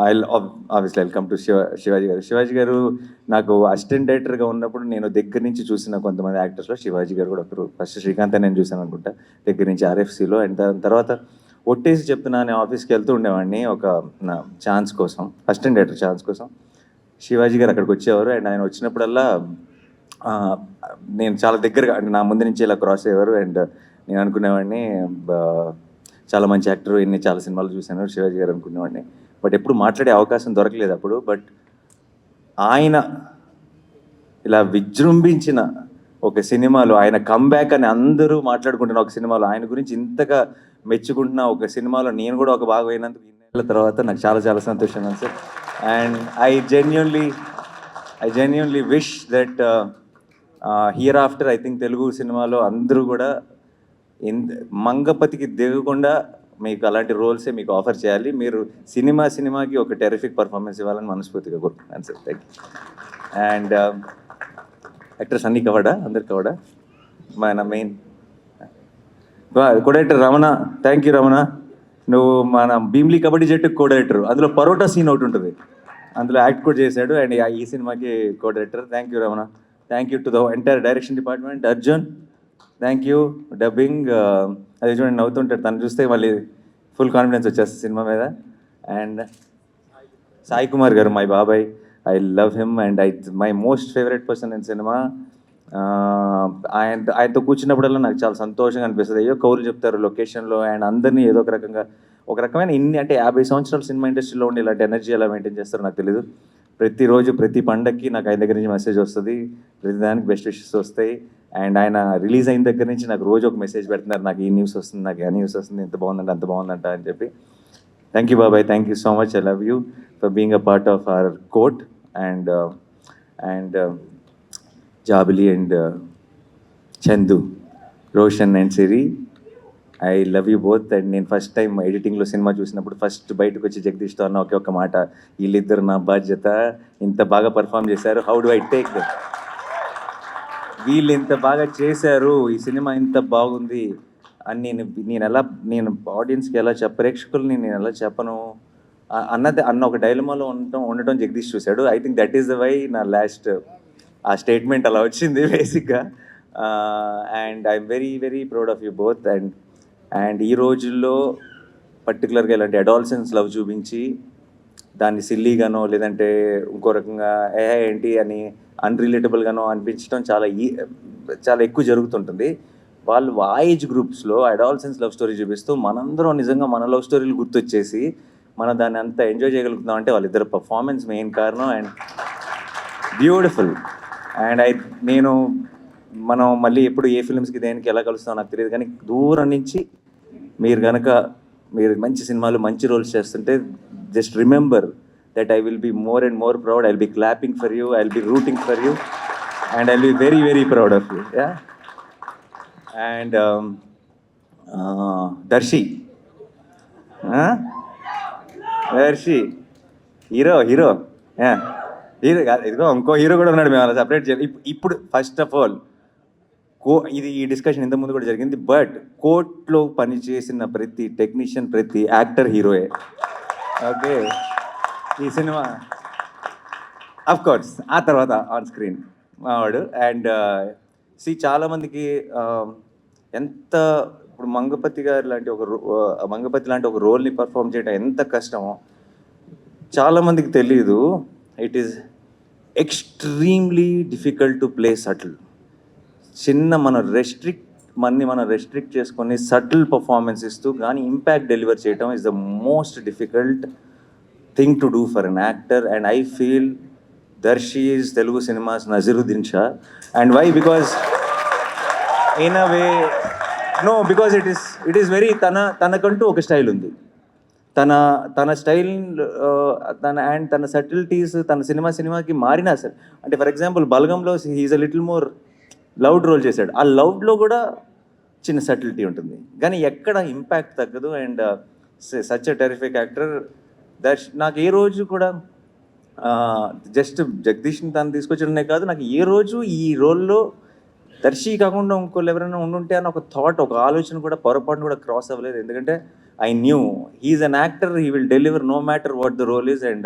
I obviously welcome to Shivaji గారు. శివాజీ గారు నాకు అసిస్టెంట్ డైరెక్టర్గా ఉన్నప్పుడు నేను దగ్గర నుంచి చూసిన కొంతమంది యాక్టర్స్లో శివాజీ గారు కూడా ఒకరు. ఫస్ట్ శ్రీకాంత్ నేను చూశాను అనుకుంటా దగ్గర నుంచి ఆర్ఎఫ్సిలో. అండ్ దాని తర్వాత ఒట్టేసి చెప్తున్నా నేను ఆఫీస్కి వెళ్తూ ఉండేవాడిని ఒక నా ఛాన్స్ కోసం, అసిస్టెంట్ డైరెక్టర్ ఛాన్స్ కోసం. శివాజీ గారు అక్కడికి వచ్చేవారు. అండ్ ఆయన వచ్చినప్పుడల్లా ఆ, నేను చాలా దగ్గరగా అంటే నా ముందు నుంచి ఇలా క్రాస్ అయ్యేవారు. అండ్ నేను అనుకునేవాడిని చాలా మంచి యాక్టర్, ఇన్ని చాలా సినిమాలు చూశాను శివాజీ గారు అనుకునేవాడిని. బట్ ఎప్పుడు మాట్లాడే అవకాశం దొరకలేదు అప్పుడు. బట్ ఆయన ఇలా విజృంభించిన ఒక సినిమాలో, ఆయన కమ్బ్యాక్ అని అందరూ మాట్లాడుకుంటున్న ఒక సినిమాలో, ఆయన గురించి ఇంతగా మెచ్చుకుంటున్న ఒక సినిమాలో నేను కూడా ఒక భాగం అయినందుకు ఇన్నేళ్ళ తర్వాత నాకు చాలా చాలా సంతోషంగా ఉంది sir. And I genuinely wish that here after I think Telugu సినిమాలో అందరూ కూడా మంగపతికి దిగకుండా మీకు అలాంటి రోల్సే మీకు ఆఫర్ చేయాలి. మీరు సినిమాకి ఒక టెరిఫిక్ పర్ఫార్మెన్స్ ఇవ్వాలని మనస్ఫూర్తిగా కోరుకుంటున్నాను sir. Thank you. And actors అన్నీ కవడా, అందరు కవడా. మన main co-director Ramana, thank you Ramana. నువ్వు మన భీమ్లీ కబడ్డీ జట్టుకు కోడైరెక్టర్, అందులో పరోటా సీన్ ఒకటి ఉంటుంది, అందులో యాక్ట్ కూడా చేశాడు. అండ్ ఈ సినిమాకి co-director. Thank you Ramana. Thank you to the entire direction department. Arjun, thank you. Dubbing అది చూడండి నవ్వుతుంటాడు, తను చూస్తే మళ్ళీ ఫుల్ కాన్ఫిడెన్స్ వచ్చేస్తుంది సినిమా మీద. అండ్ సాయి కుమార్ గారు, మై బాబాయ్, I love him and my most favourite person in cinema. ఆయనతో కూర్చున్నప్పుడల్లా నాకు చాలా సంతోషంగా అనిపిస్తుంది. అయ్యో కౌలు చెప్తారు లొకేషన్లో, అండ్ అందరినీ ఏదో ఒక రకంగా ఒక రకమైన అంటే 50 సంవత్సరాలు సినిమా ఇండస్ట్రీలో ఉండి ఇలాంటి ఎనర్జీ ఎలా మెయింటైన్ చేస్తారో నాకు తెలియదు. ప్రతిరోజు ప్రతి పండగకి నాకు ఆయన దగ్గర నుంచి మెసేజ్ వస్తుంది, ప్రతిదానికి బెస్ట్ విషెస్ వస్తాయి. అండ్ ఆయన రిలీజ్ అయిన దగ్గర నుంచి నాకు రోజు ఒక మెసేజ్ పెడుతున్నారు, నాకు ఈ న్యూస్ వస్తుంది, నాకు ఆ న్యూస్ వస్తుంది, ఇంత బాగుందంట అంత బాగుందంట అని చెప్పి. థ్యాంక్ యూ బాబాయ్, thank you so much. I love you for being a part of our court. And Jabili and Chandu, Roshan and Siri, I love you both. And నేను ఫస్ట్ టైం ఎడిటింగ్లో సినిమా చూసినప్పుడు ఫస్ట్ బయటకు వచ్చి జగదీష్తో అన్న ఒకే ఒక మాట, వీళ్ళిద్దరు నా బాధ్యత, ఇంత బాగా పర్ఫామ్ చేశారు, how do I take them, వీళ్ళు ఇంత బాగా చేశారు, ఈ సినిమా ఇంత బాగుంది అని నేను ఆడియన్స్కి ఎలా ప్రేక్షకుల్ని నేను ఎలా చెప్పను అన్న ఒక డైలమాలో ఉండటం జగదీష్ చూశాడు. I think that is the why నా లాస్ట్ ఆ స్టేట్మెంట్ అలా వచ్చింది బేసిక్గా. And I'm very very proud of you both. And ఈ రోజుల్లో పర్టికులర్గా ఇలాంటి అడాల్సెన్స్ లవ్ చూపించి దాన్ని సిల్లీగానో లేదంటే ఇంకో రకంగా ఏంటి అని అన్రిలేటబుల్గానో అనిపించడం చాలా ఎక్కువ జరుగుతుంటుంది. వాళ్ళు ఆ ఏజ్ గ్రూప్స్లో అడాల్సెన్స్ లవ్ స్టోరీ చూపిస్తూ మనందరం నిజంగా మన లవ్ స్టోరీలు గుర్తొచ్చేసి మనం దాన్ని అంతా ఎంజాయ్ చేయగలుగుతున్నాం అంటే వాళ్ళిద్దరు పర్ఫార్మెన్స్ మెయిన్ కారణం. And beautiful. అండ్ మనం మళ్ళీ ఎప్పుడు ఏ ఫిల్మ్స్కి దేనికి ఎలా కలుస్తామో నాకు తెలియదు, కానీ దూరం నుంచి మీరు మంచి సినిమాలు మంచి రోల్స్ చేస్తుంటే just remember that I will be more and more proud. I will be clapping for you, I will be rooting for you, and I will be very very proud of you. Yeah. And Darshi hero hero కాదు, ఇదిగో ఇంకో hero కూడా ఉన్నాడు, మేము అలా separate చేయాలి. ఇప్పుడు first of all ఈ డిస్కషన్ ఇంతకుముందు కూడా జరిగింది, బట్ కోర్ట్లో పనిచేసిన ప్రతి టెక్నీషియన్ ప్రతి యాక్టర్ హీరోయే. ఓకే, ఈ సినిమా అఫ్ కోర్స్ ఆ తర్వాత ఆన్ స్క్రీన్ మావాడు. అండ్ చాలామందికి ఎంత ఇప్పుడు మంగపతి లాంటి ఒక రోల్ని పర్ఫామ్ చేయడం ఎంత కష్టమో చాలామందికి తెలీదు. It is extremely difficult to play subtle. మనం రెస్ట్రిక్ట్ చేసుకొని సటిల్ పర్ఫార్మెన్స్ ఇస్తూ కానీ ఇంపాక్ట్ డెలివర్ చేయడం is the most difficult thing to do for an actor. And I feel Darshi is Telugu cinema's Naseeruddin Shah. And why? Because in a way because it is very తనకంటూ ఒక style ఉంది. తన style తన subtleties తన సినిమాకి మారినా సార్. అంటే ఫర్ ఎగ్జాంపుల్ బలగంలో he's a little more loud role చేశాడు, ఆ లౌడ్లో కూడా చిన్న సటిల్టీ ఉంటుంది, కానీ ఎక్కడ ఇంపాక్ట్ తగ్గదు. And such a terrific actor నాకు ఏ రోజు కూడా జస్ట్ జగదీష్ని తను తీసుకొచ్చడమే కాదు, నాకు ఏ రోజు ఈ రోల్లో దర్శి కాకుండా ఇంకోళ్ళు ఎవరైనా ఉండుంటే అని ఒక థాట్, ఒక ఆలోచన కూడా పొరపాటును కూడా క్రాస్ అవ్వలేదు. ఎందుకంటే I knew he's an actor, he will deliver no matter what the role is, and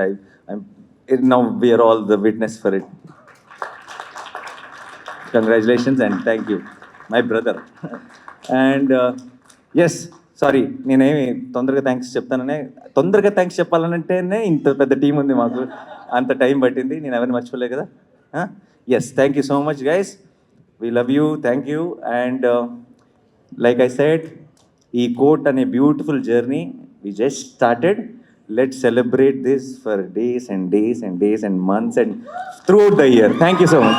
now we are all the witness for it. Congratulations and thank you, my brother. And yes sorry, నేనేమి తొందరగా thanks చెప్పాలనంటేనే ఇంత పెద్ద team ఉంది మాకు, అంత time పట్టింది, నేను ఎవరిని మర్చిపోలే కదా. Yes, thank you so much guys, we love you, thank you. And like I said, ఈ కోట్ అనే beautiful journey we just started. Let's celebrate this for days and days and days and months and throughout the year. Thank you so much.